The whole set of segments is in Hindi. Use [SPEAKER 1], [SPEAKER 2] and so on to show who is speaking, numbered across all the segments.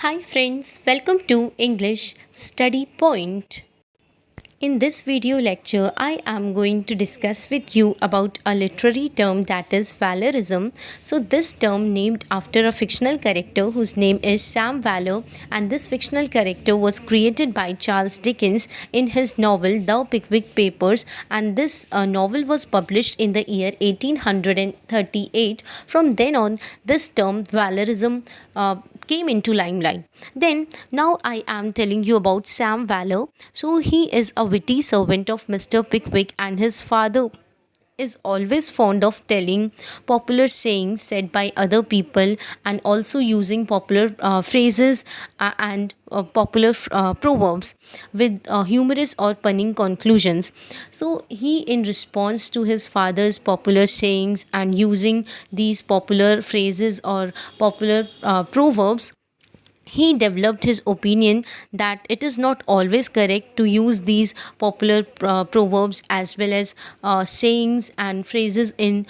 [SPEAKER 1] Hi friends, welcome to English Study Point. In this video lecture, I am going to discuss with you about a literary term that is Valorism. So this term named after a fictional character whose name is Sam Valor, and this fictional character was created by Charles Dickens in his novel The Pickwick Papers, and this novel was published in the year 1838. From then on, this term Valorism came into limelight. Then now I am telling you about Sam Valor. So he is a witty servant of Mr. Pickwick, and his father is always fond of telling popular sayings said by other people, and also using popular phrases and popular proverbs with humorous or punning conclusions. So he, in response to his father's popular sayings and using these popular phrases or popular proverbs, he developed his opinion that it is not always correct to use these popular proverbs as well as sayings and phrases in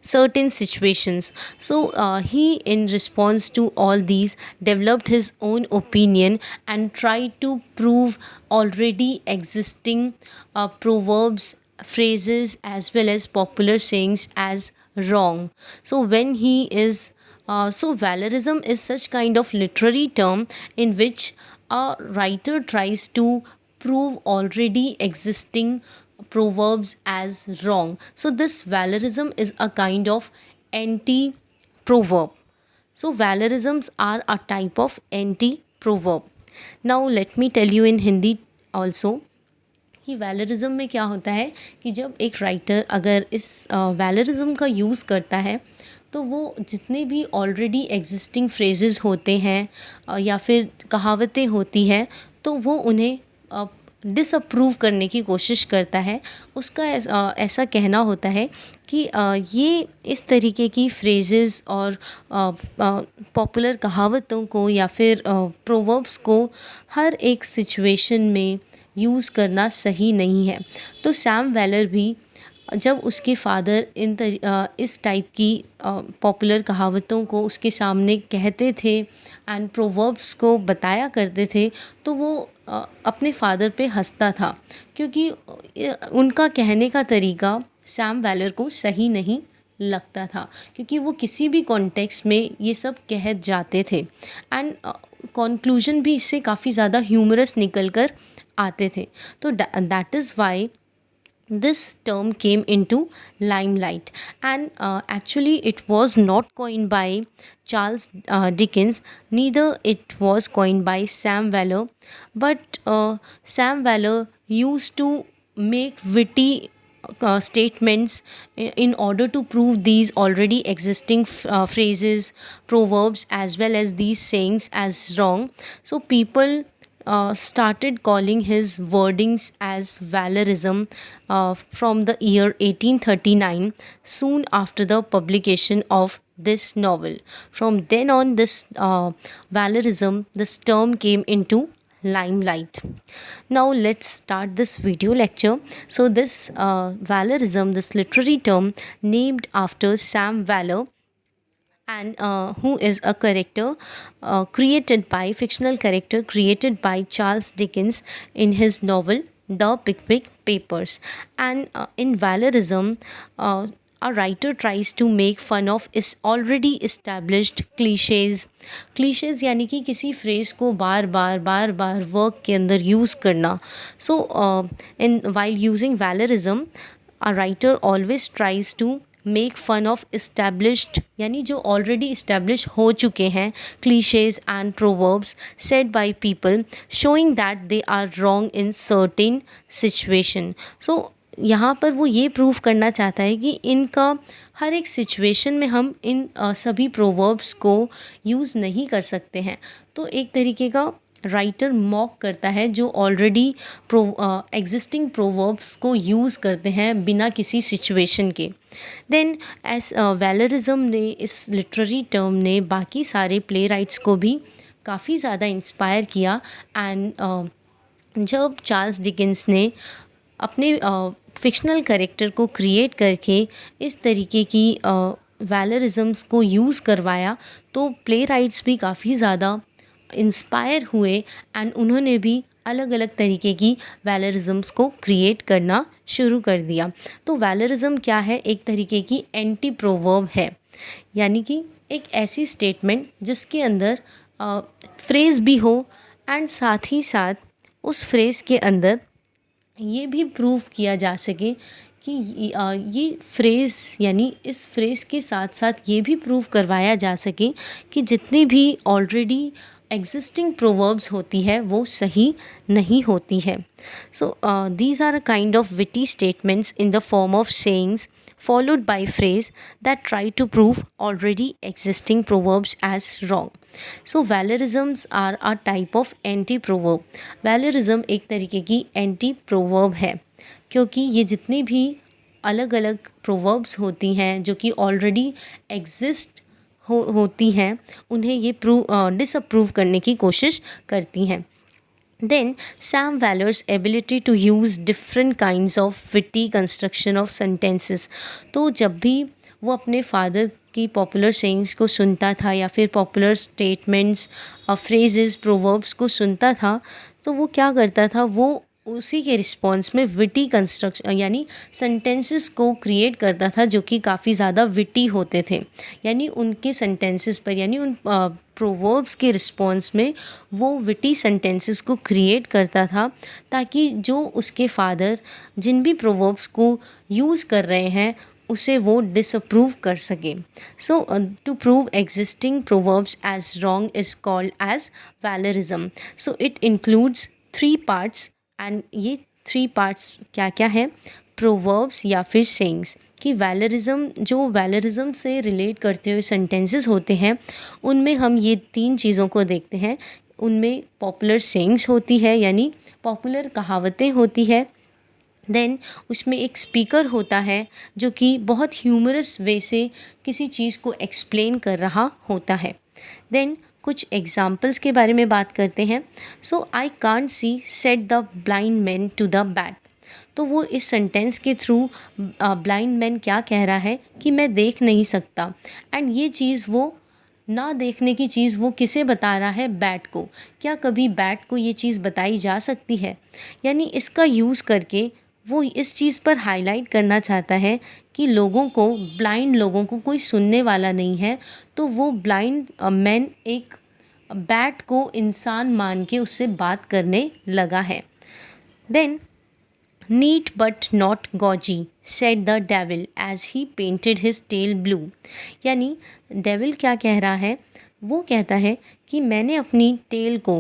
[SPEAKER 1] certain situations. So he, in response to all these, developed his own opinion and tried to prove already existing proverbs, phrases as well as popular sayings as wrong. So when he is valorism is such kind of literary term in which a writer tries to prove already existing proverbs as wrong. So this valorism is a kind of anti proverb. So valorisms are a type of anti proverb. Now let me tell you in Hindi also कि वैलरिज्म में क्या होता है कि जब एक राइटर अगर इस वैलरिज्म का यूज़ करता है, तो वो जितने भी ऑलरेडी एग्जिस्टिंग फ्रेजेस होते हैं या फिर कहावतें होती हैं, तो वो उन्हें डिसअप्रूव करने की कोशिश करता है। उसका ऐसा कहना होता है कि ये इस तरीके की फ्रेजेस और पॉपुलर कहावतों को या फिर प्रोवर्ब्स को हर एक सिचुएशन में यूज़ करना सही नहीं है। तो सैम वेलर भी जब उसके फादर इस टाइप की पॉपुलर कहावतों को उसके सामने कहते थे एंड प्रोवर्ब्स को बताया करते थे, तो वो अपने फादर पे हंसता था, क्योंकि उनका कहने का तरीका सैम वेलर को सही नहीं लगता था, क्योंकि वो किसी भी कॉन्टेक्स्ट में ये सब कह जाते थे एंड कंक्लूजन भी इससे काफ़ी ज़्यादा ह्यूमरस निकल कर आते थे। तो that is why this term came into limelight, and actually it was not coined by Charles Dickens, neither it was coined by Sam Valor, but Sam Valor used to make witty statements in order to prove these already existing phrases, proverbs as well as these sayings as wrong. So people started calling his wordings as Valorism from the year 1839, soon after the publication of this novel. From then on, this Valorism, this term came into limelight. Now let's start this video lecture. So this Valorism, this literary term named after Sam Valor, and who is a character created by fictional character created by Charles Dickens in his novel The Pickwick Papers. And in Valorism, a writer tries to make fun of is already established cliches यानी कि किसी फ्रेज को बार बार वर्क के अंदर यूज़ करना. So in while using Valorism, a writer always tries to make fun of established, यानी जो ऑलरेडी इस्टेब्लिश हो चुके हैं cliches and proverbs said by people, showing that they are wrong in certain situation. So यहाँ पर वो ये प्रूव करना चाहता है कि इनका हर एक सिचुएशन में हम इन सभी प्रोवर्ब्स को यूज़ नहीं कर सकते हैं. तो एक तरीके का राइटर मॉक करता है जो ऑलरेडी एग्जिस्टिंग प्रोवर्ब्स को यूज़ करते हैं बिना किसी सिचुएशन के. देन एस वैलरिज्म ने, इस लिटरेरी टर्म ने बाकी सारे प्ले राइट्स को भी काफ़ी ज़्यादा इंस्पायर किया. एंड जब चार्ल्स डिकेंस ने अपने फिक्शनल कैरेक्टर को क्रिएट करके इस तरीके की वैलरिज्म्स को यूज़ करवाया, तो प्ले राइट्स भी काफ़ी ज़्यादा इंस्पायर हुए एंड उन्होंने भी अलग अलग तरीके की वैलरिज़म्स को क्रिएट करना शुरू कर दिया। तो वैलरिज़म क्या है? एक तरीके की एंटी प्रोवर्ब है, यानी कि एक ऐसी स्टेटमेंट जिसके अंदर फ्रेज़ भी हो एंड साथ ही साथ उस फ्रेज़ के अंदर ये भी प्रूव किया जा सके कि ये फ्रेज़, यानी इस फ्रेज़ के साथ साथ ये भी प्रूव करवाया जा सके कि जितनी भी ऑलरेडी एग्जिस्टिंग प्रोवर्ब्स होती है वो सही नहीं होती है। So these are a kind of witty statements in the form of sayings followed by phrase that try to prove already existing proverbs as wrong. So valorisms are a type of anti-proverb. Valorism एक तरीके की anti-proverb है, क्योंकि ये जितनी भी अलग अलग proverbs होती हैं जो कि already exist होती हैं, उन्हें ये डिसअप्रूव करने की कोशिश करती हैं। Then Sam Waller's ability to use different kinds of witty construction of sentences. तो जब भी वो अपने फादर की पॉपुलर सेइंग्स को सुनता था या फिर पॉपुलर स्टेटमेंट्स, फ्रेजेस, प्रोवर्ब्स को सुनता था, तो वो क्या करता था, वो उसी के रिस्पॉन्स में विटी कंस्ट्रक्शन यानी सेंटेंसेस को क्रिएट करता था जो कि काफ़ी ज़्यादा विटी होते थे। यानी उनके सेंटेंसेस पर, यानी उन प्रोवर्ब्स के रिस्पॉन्स में वो विटी सेंटेंसेस को क्रिएट करता था, ताकि जो उसके फादर जिन भी प्रोवर्ब्स को यूज़ कर रहे हैं उसे वो डिसअप्रूव कर सके। So to prove existing proverbs as wrong is called as wellerism. So it includes 3 parts and ये 3 पार्ट्स क्या क्या हैं? प्रोवर्ब्स या फिर सेइंग्स। कि वैलरिज्म, जो वैलरिज्म से रिलेट करते हुए सेंटेंसेस होते हैं, उनमें हम ये 3 चीज़ों को देखते हैं। उनमें पॉपुलर सेइंग्स होती है, यानी पॉपुलर कहावतें होती है। देन उसमें एक स्पीकर होता है जो कि बहुत ह्यूमरस वे से किसी चीज़ को एक्सप्लेन कर रहा होता है। देन कुछ एग्जाम्पल्स के बारे में बात करते हैं। So I can't see said the blind man to the bad. तो वो इस सेंटेंस के थ्रू ब्लाइंड मैन क्या कह रहा है कि मैं देख नहीं सकता, एंड ये चीज़ वो ना देखने की चीज़ वो किसे बता रहा है? बैट को। क्या कभी बैट को ये चीज़ बताई जा सकती है? यानी इसका यूज़ करके वो इस चीज़ पर हाईलाइट करना चाहता है कि लोगों को, ब्लाइंड लोगों को कोई सुनने वाला नहीं है, तो वो ब्लाइंड मैन एक बैट को इंसान मान के उससे बात करने लगा है। Then neat but not gaudy said the devil as he painted his tail blue. यानी डेविल क्या कह रहा है? वो कहता है कि मैंने अपनी टेल को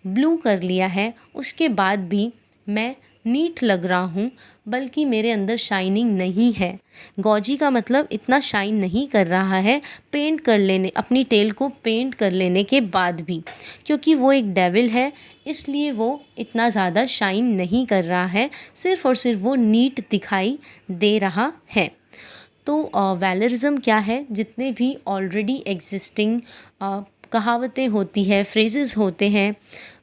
[SPEAKER 1] ब्लू कर लिया है, उसके बाद भी मैं नीट लग रहा हूँ, बल्कि मेरे अंदर शाइनिंग नहीं है। गॉजी का मतलब इतना शाइन नहीं कर रहा है पेंट कर लेने, अपनी टेल को पेंट कर लेने के बाद भी, क्योंकि वो एक डेविल है, इसलिए वो इतना ज़्यादा शाइन नहीं कर रहा है, सिर्फ़ और सिर्फ वो नीट दिखाई दे रहा है। तो वैलरिज्म क्या है? जितने भी ऑलरेडी एग्जिस्टिंग कहावतें होती है, फ्रेजेस होते हैं,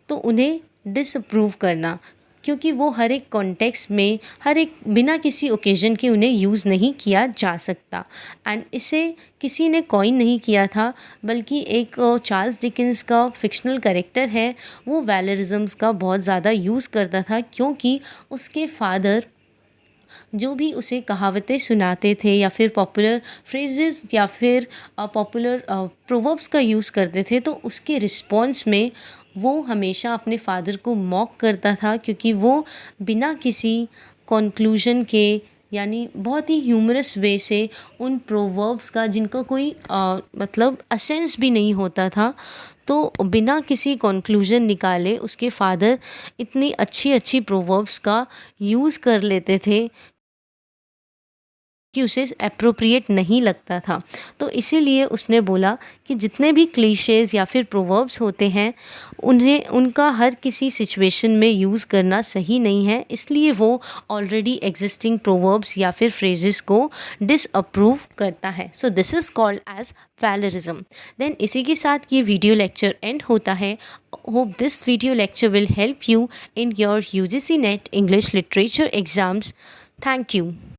[SPEAKER 1] तो उन्हें डिसअप्रूव करना, क्योंकि वो हर एक कॉन्टेक्स्ट में, हर एक बिना किसी ओकेजन के उन्हें यूज़ नहीं किया जा सकता। एंड इसे किसी ने कॉइन नहीं किया था, बल्कि एक चार्ल्स डिकेंस का फिक्शनल कैरेक्टर है, वो वैलरिज्म्स का बहुत ज़्यादा यूज़ करता था, क्योंकि उसके फादर जो भी उसे कहावतें सुनाते थे या फिर पॉपुलर फ्रेजेस या फिर पॉपुलर प्रोवर्ब्स का यूज़ करते थे, तो उसके रिस्पॉन्स में वो हमेशा अपने फादर को मॉक करता था, क्योंकि वो बिना किसी कंक्लूजन के, यानी बहुत ही ह्यूमरस वे से उन प्रोवर्ब्स का, जिनका कोई मतलब असेंस भी नहीं होता था, तो बिना किसी कंक्लूजन निकाले उसके फादर इतनी अच्छी अच्छी प्रोवर्ब्स का यूज़ कर लेते थे कि उसे एप्रोप्रिएट नहीं लगता था। तो इसीलिए उसने बोला कि जितने भी क्लीशेज़ या फिर प्रोवर्ब्स होते हैं, उन्हें, उनका हर किसी सिचुएशन में यूज़ करना सही नहीं है, इसलिए वो ऑलरेडी एग्जिस्टिंग प्रोवर्ब्स या फिर फ्रेजेस को डिसअप्रूव करता है। सो this is called as wellerism. Then इसी के साथ ये वीडियो लेक्चर एंड होता है। Hope this video lecture will help you in your UGC NET English Literature exams. Thank you.